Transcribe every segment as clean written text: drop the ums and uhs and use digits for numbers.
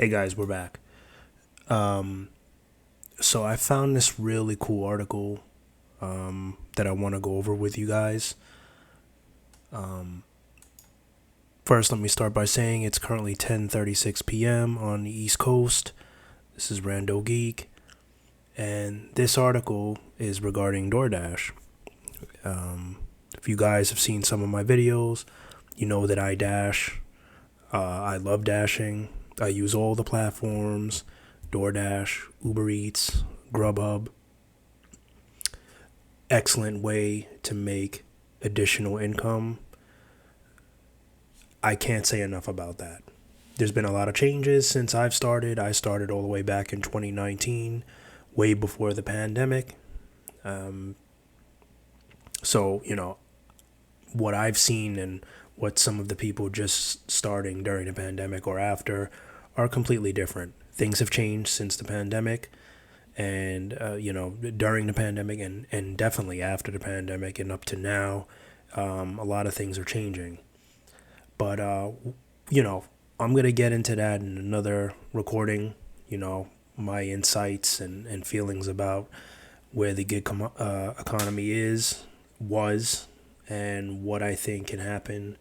Hey guys, we're back. Um, so I found this really cool article that I want to go over with you guys. Um, First, let me start by saying it's currently 10:36 p.m. on the East Coast. This is Rando Geek, and this article is regarding DoorDash. If you guys have seen some of my videos, you know that I dash. I love dashing. I use all the platforms: DoorDash, Uber Eats, GrubHub. Excellent way to make additional income. I can't say enough about that. There's been a lot of changes since I've started. I started all the way back in 2019, way before the pandemic. Um, so, what I've seen and what some of the people just starting during the pandemic or after are completely different. Things have changed since the pandemic and, during the pandemic and definitely after the pandemic and up to now, a lot of things are changing. But, you know, I'm going to get into that in another recording, my insights and feelings about where the economy was, and what I think can happen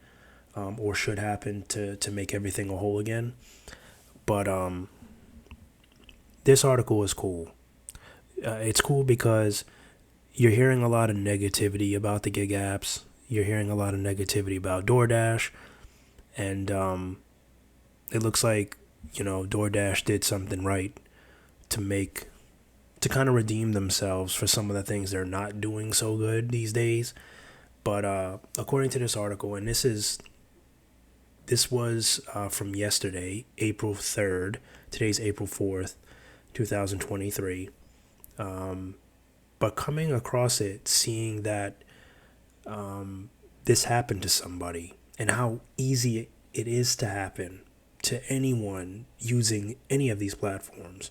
or should happen to make everything a whole again. But this article is cool. It's cool because you're hearing a lot of negativity about the gig apps. You're hearing a lot of negativity about DoorDash. And it looks like, DoorDash did something right to kind of redeem themselves for some of the things they're not doing so good these days. But according to this article, and this was from yesterday, April 3rd. Today's April 4th, 2023. But coming across it, seeing that this happened to somebody and how easy it is to happen to anyone using any of these platforms.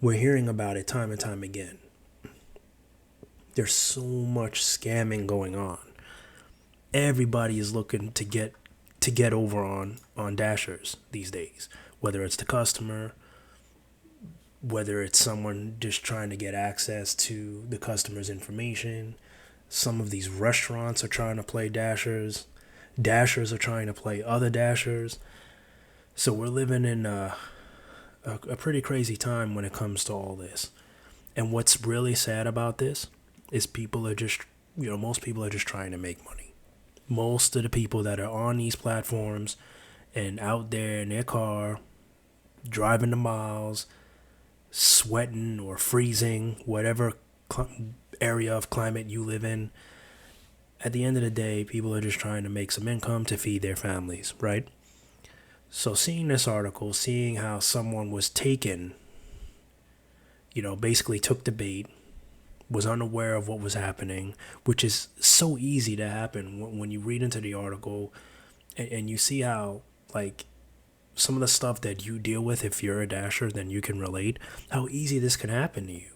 We're hearing about it time and time again. There's so much scamming going on. Everybody is looking to get over on dashers these days, whether it's the customer, whether it's someone just trying to get access to the customer's information. Some of these restaurants are trying to play dashers. Dashers are trying to play other dashers. So we're living in a pretty crazy time when it comes to all this. And what's really sad about this is most people are just trying to make money. Most of the people that are on these platforms and out there in their car, driving the miles, sweating or freezing, whatever area of climate you live in, at the end of the day, people are just trying to make some income to feed their families, right? So seeing this article, seeing how someone was taken, basically took the bait, was unaware of what was happening, which is so easy to happen when you read into the article and you see how, like, some of the stuff that you deal with, if you're a dasher, then you can relate, how easy this can happen to you.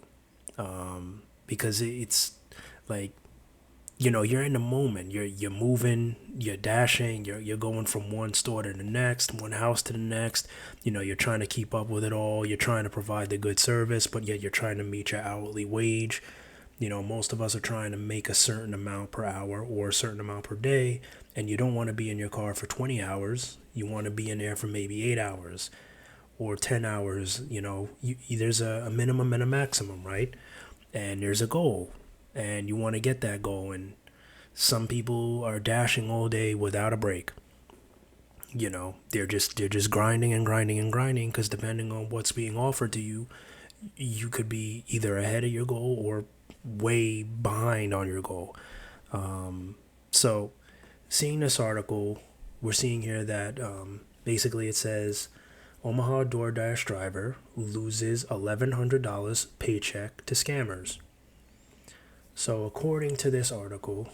Because it's like, you're in the moment. You're moving, you're dashing, you're going from one store to the next, one house to the next. You're trying to keep up with it all. You're trying to provide the good service, but yet you're trying to meet your hourly wage. Most of us are trying to make a certain amount per hour or a certain amount per day, and you don't want to be in your car for 20 hours. You want to be in there for maybe 8 hours or 10 hours. There's a minimum and a maximum, right? And there's a goal, and you want to get that goal. And some people are dashing all day without a break. They're just grinding and grinding and grinding, because depending on what's being offered to you, you could be either ahead of your goal or way behind on your goal. So seeing this article, we're seeing here that basically it says Omaha DoorDash driver loses $1,100 paycheck to scammers. So according to this article,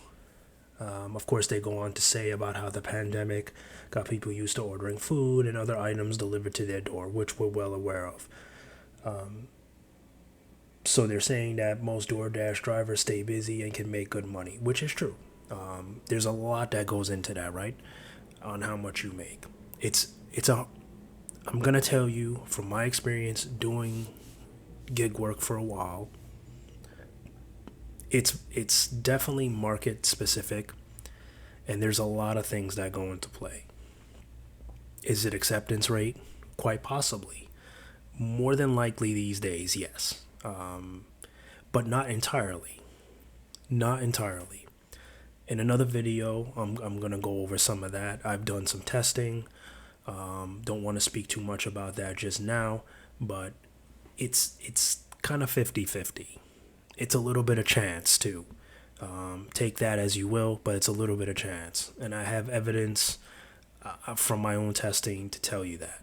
of course, they go on to say about how the pandemic got people used to ordering food and other items delivered to their door, which we're well aware of. So they're saying that most DoorDash drivers stay busy and can make good money, which is true. There's a lot that goes into that, right? On how much you make. It's a I'm gonna tell you from my experience doing gig work for a while, it's definitely market specific, and there's a lot of things that go into play. Is it acceptance rate? Quite possibly. More than likely these days, yes. But not entirely. Not entirely. In another video, I'm going to go over some of that. I've done some testing. Don't want to speak too much about that just now, but it's kind of 50-50. It's a little bit of chance, too. Take that as you will, but it's a little bit of chance. And I have evidence from my own testing to tell you that.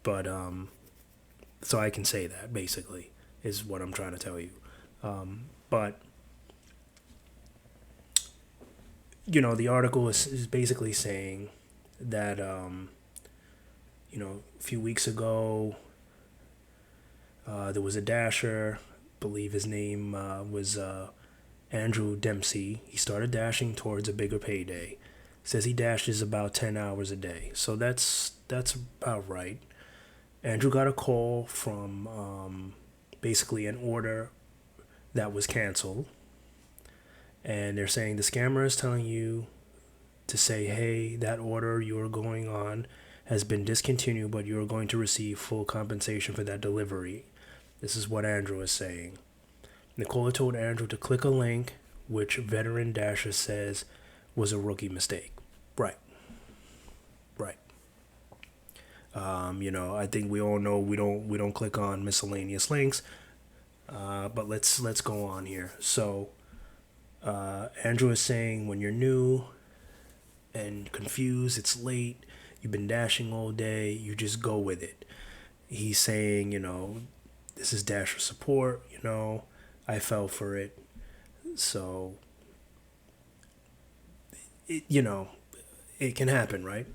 But so I can say that basically is what I'm trying to tell you. But the article is basically saying that a few weeks ago there was a dasher. Believe his name was Andrew Dempsey. He started dashing towards a bigger payday. Says he dashes about 10 hours a day. So that's about right. Andrew got a call from basically an order that was canceled. And they're saying the scammer is telling you to say, hey, that order you're going on has been discontinued, but you're going to receive full compensation for that delivery. This is what Andrew is saying. Nicola told Andrew to click a link, which veteran dasher says was a rookie mistake. Right. I think we all know we don't click on miscellaneous links. But let's go on here. So Andrew is saying when you're new and confused, it's late, you've been dashing all day, you just go with it. He's saying, this is Dasher support, I fell for it. So, it can happen, right?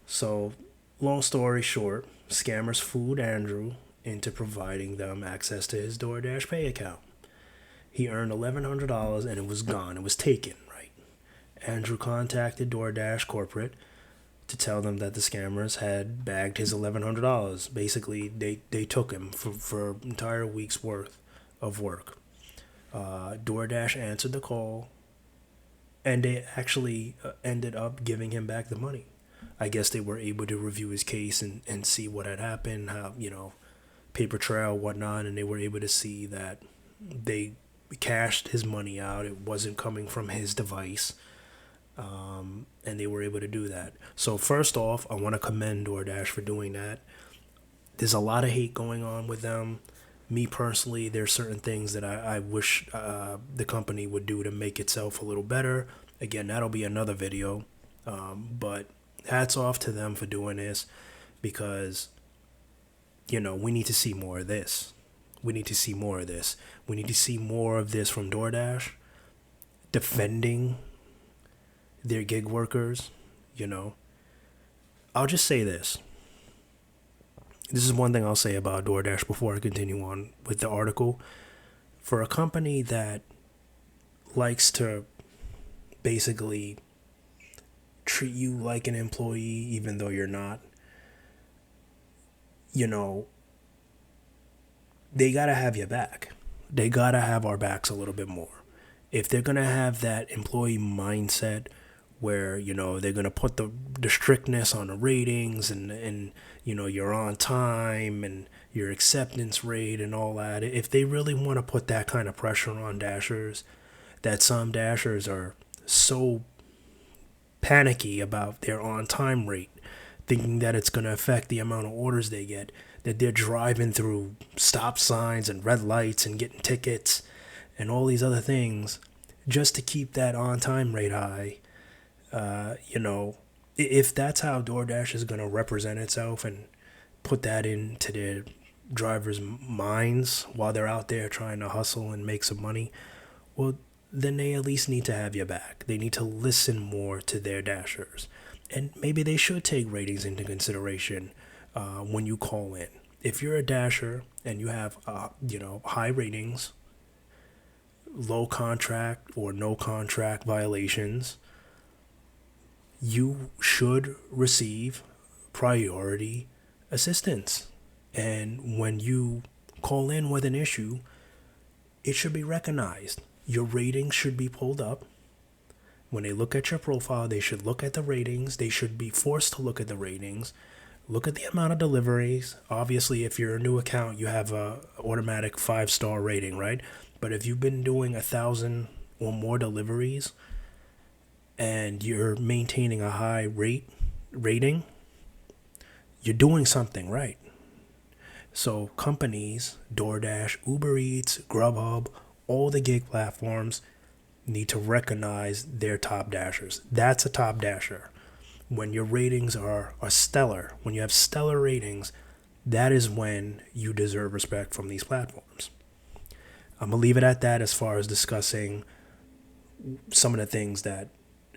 So, long story short, scammers fooled Andrew into providing them access to his DoorDash pay account. He earned $1,100 and it was gone. It was taken, right? Andrew contacted DoorDash corporate to tell them that the scammers had bagged his $1,100. Basically, they took him for an entire week's worth of work. DoorDash answered the call, and they actually ended up giving him back the money. I guess they were able to review his case and see what had happened, how, paper trail, whatnot, and they were able to see that they cashed his money out. It wasn't coming from his device. And they were able to do that. So first off, I want to commend DoorDash for doing that. There's a lot of hate going on with them. Me personally, there's certain things that I wish the company would do to make itself a little better. Again, that'll be another video. But hats off to them for doing this because, we need to see more of this. We need to see more of this. We need to see more of this from DoorDash defending their gig workers. I'll just say this. This is one thing I'll say about DoorDash before I continue on with the article. For a company that likes to basically treat you like an employee even though you're not, they gotta have your back. They gotta have our backs a little bit more. If they're gonna have that employee mindset where, they're gonna put the strictness on the ratings and you're on time and your acceptance rate and all that. If they really want to put that kind of pressure on dashers, that some dashers are so panicky about their on time rate, thinking that it's going to affect the amount of orders they get, that they're driving through stop signs and red lights and getting tickets and all these other things just to keep that on time rate high. If that's how DoorDash is going to represent itself and put that into their drivers' minds while they're out there trying to hustle and make some money, well, then they at least need to have your back. They need to listen more to their dashers. And maybe they should take ratings into consideration when you call in. If you're a dasher and you have, high ratings, low contract or no contract violations, you should receive priority assistance. And when you call in with an issue, it should be recognized. Your ratings should be pulled up. When they look at your profile, they should look at the ratings. They should be forced to look at the ratings. Look at the amount of deliveries. Obviously, if you're a new account, you have a automatic 5-star rating, right? But if you've been doing 1,000 or more deliveries and you're maintaining a high rating, you're doing something right. So companies, DoorDash, Uber Eats, Grubhub, all the gig platforms need to recognize their top dashers. That's a top dasher. When your ratings are stellar, when you have stellar ratings, that is when you deserve respect from these platforms. I'm going to leave it at that as far as discussing some of the things that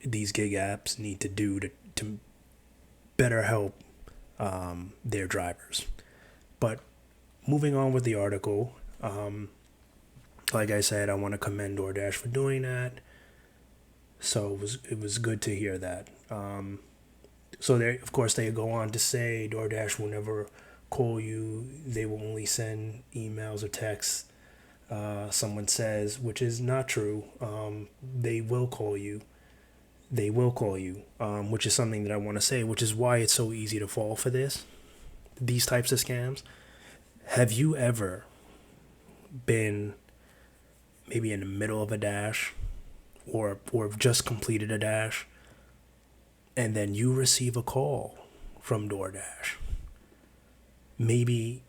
these gig apps need to do to better help their drivers. But moving on with the article, like I said, I want to commend DoorDash for doing that. So it was good to hear that. So they go on to say DoorDash will never call you. They will only send emails or texts. Someone says, which is not true. They will call you. They will call you, which is something that I want to say, which is why it's so easy to fall for these types of scams. Have you ever been maybe in the middle of a dash or just completed a dash and then you receive a call from DoorDash? Maybe,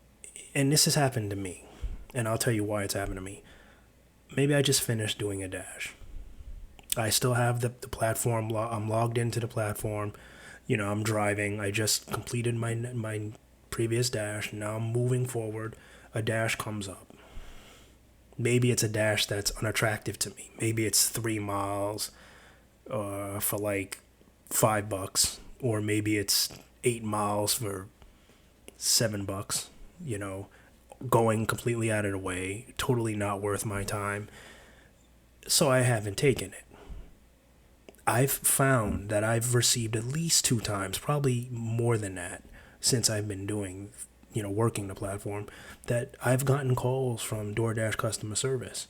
and this has happened to me, and I'll tell you why it's happened to me. Maybe I just finished doing a dash. I still have the platform. I'm logged into the platform. I'm driving. I just completed my previous dash. Now I'm moving forward. A dash comes up. Maybe it's a dash that's unattractive to me. Maybe it's 3 miles for like $5, or maybe it's 8 miles for $7. Going completely out of the way, totally not worth my time. So I haven't taken it. I've found that I've received at least 2 times, probably more than that, since I've been working the platform, that I've gotten calls from DoorDash customer service.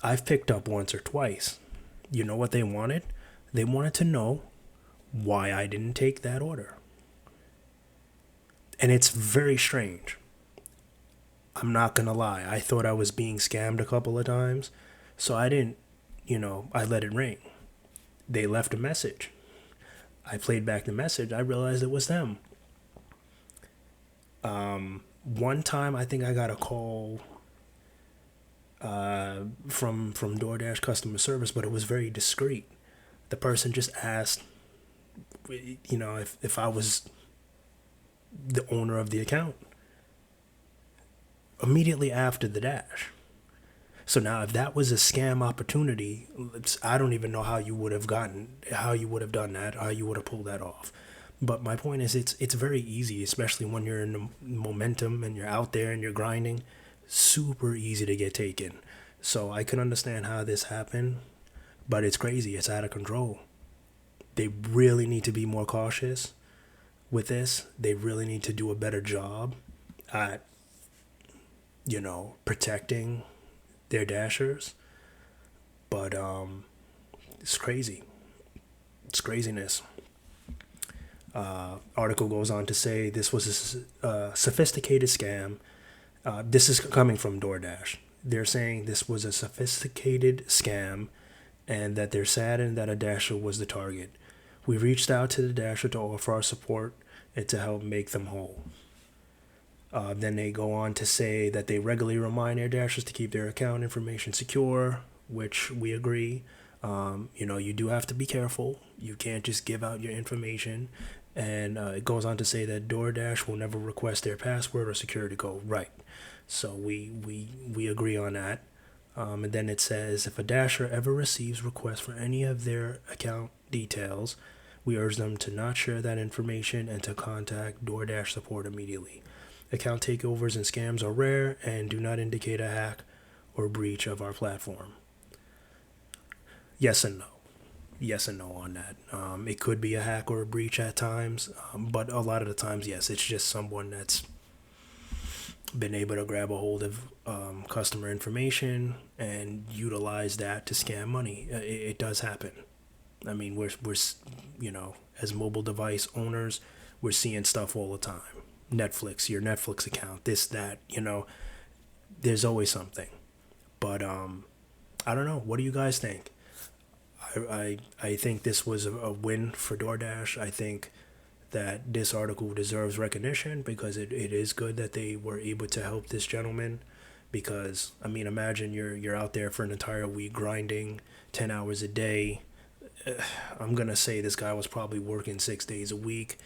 I've picked up once or twice. You know what they wanted? They wanted to know why I didn't take that order. And it's very strange. I'm not going to lie. I thought I was being scammed a couple of times, so I didn't, I let it ring. They left a message. I played back the message. I realized it was them. One time, I think I got a call from DoorDash customer service, but it was very discreet. The person just asked, if I was the owner of the account immediately after the dash. So now, if that was a scam opportunity, I don't even know how you would have done that, how you would have pulled that off. But my point is, it's very easy, especially when you're in the momentum and you're out there and you're grinding. Super easy to get taken. So I can understand how this happened, but it's crazy. It's out of control. They really need to be more cautious with this. They really need to do a better job at, protecting their dashers. But it's crazy. It's craziness. Article goes on to say this was a sophisticated scam. This is coming from DoorDash. They're saying this was a sophisticated scam and that they're saddened that a dasher was the target. We reached out to the dasher to offer our support and to help make them whole. Then they go on to say that they regularly remind their dashers to keep their account information secure, which we agree. You do have to be careful. You can't just give out your information. And it goes on to say that DoorDash will never request their password or security code. Right. So we agree on that. And then it says, if a dasher ever receives requests for any of their account details, we urge them to not share that information and to contact DoorDash support immediately. Account takeovers and scams are rare and do not indicate a hack or breach of our platform. Yes and no. yes and no on that. It could be a hack or a breach at times, but a lot of the times, yes, it's just someone that's been able to grab a hold of customer information and utilize that to scam money. It does happen. I mean, we're as mobile device owners, we're seeing stuff all the time. Netflix, your Netflix account, this, that, there's always something. But I don't know. What do you guys think? I think this was a win for DoorDash. I think that this article deserves recognition because it is good that they were able to help this gentleman. Because I mean, imagine you're out there for an entire week grinding 10 hours a day. I'm gonna say this guy was probably working 6 days a week,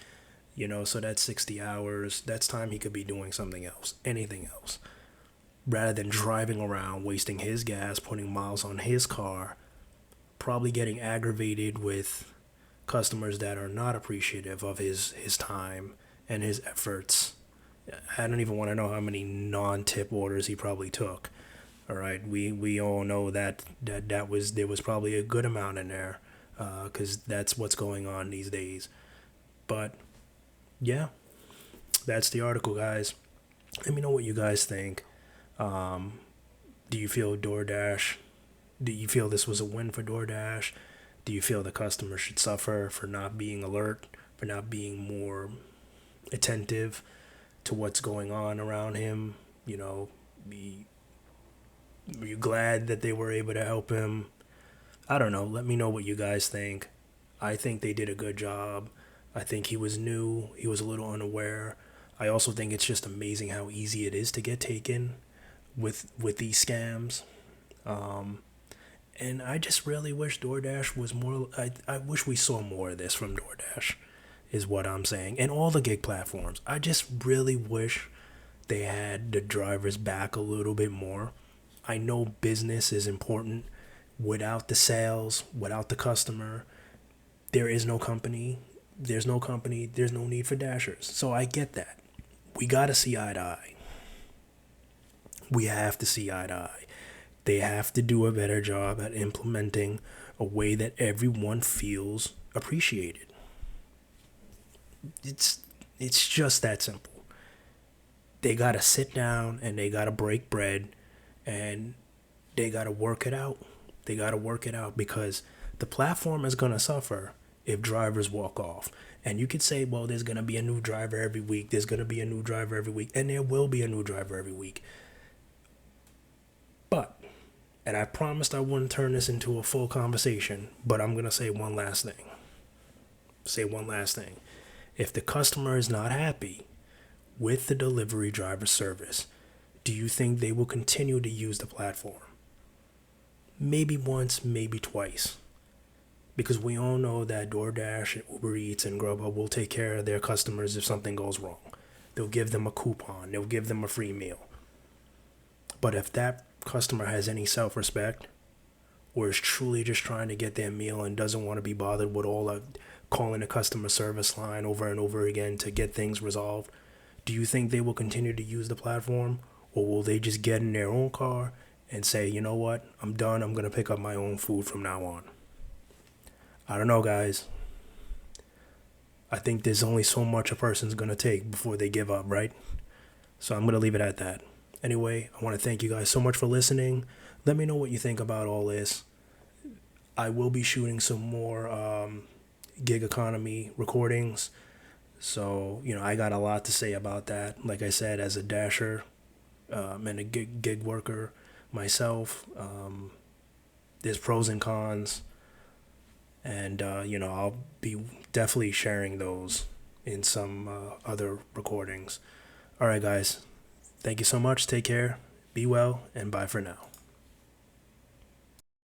so that's 60 hours. That's time he could be doing something else, anything else, rather than driving around, wasting his gas, putting miles on his car, probably getting aggravated with customers that are not appreciative of his time and his efforts. I don't even want to know how many non-tip orders he probably took. All right, we all know that there was probably a good amount in there, because that's what's going on these days. But yeah, that's the article, guys. Let me know what you guys think. Do you feel DoorDash? Do you feel this was a win for DoorDash? Do you feel the customer should suffer for not being alert, for not being more attentive to what's going on around him? Were you glad that they were able to help him? I don't know. Let me know what you guys think. I think they did a good job. I think he was new. He was a little unaware. I also think it's just amazing how easy it is to get taken with these scams. And I just really wish DoorDash was more. I wish we saw more of this from DoorDash, is what I'm saying. And all the gig platforms. I just really wish they had the drivers back a little bit more. I know business is important. Without the sales, without the customer, there is no company. There's no company. There's no need for dashers. So I get that. We got to see eye to eye. We have to see eye to eye. They have to do a better job at implementing a way that everyone feels appreciated. It's just that simple. They got to sit down and they got to break bread and they got to work it out. They got to work it out because the platform is going to suffer if drivers walk off. And you could say, well, there's going to be a new driver every week. There's going to be a new driver every week. And there will be a new driver every week. But, and I promised I wouldn't turn this into a full conversation, but I'm going to say one last thing. If the customer is not happy with the delivery driver service, do you think they will continue to use the platform? Maybe once, maybe twice. Because we all know that DoorDash and Uber Eats and GRUB will take care of their customers if something goes wrong. They'll give them a coupon. They'll give them a free meal. But if that customer has any self-respect or is truly just trying to get their meal and doesn't want to be bothered with all of calling a customer service line over and over again to get things resolved, do you think they will continue to use the platform? Or will they just get in their own car and say, you know what, I'm done, I'm going to pick up my own food from now on? I don't know, guys. I think there's only so much a person's going to take before they give up, right? So I'm going to leave it at that. Anyway, I want to thank you guys so much for listening. Let me know what you think about all this. I will be shooting some more gig economy recordings. So, I got a lot to say about that. Like I said, as a dasher and a gig worker myself, there's pros and cons. And, I'll be definitely sharing those in some other recordings. All right, guys. Thank you so much. Take care. Be well. And bye for now.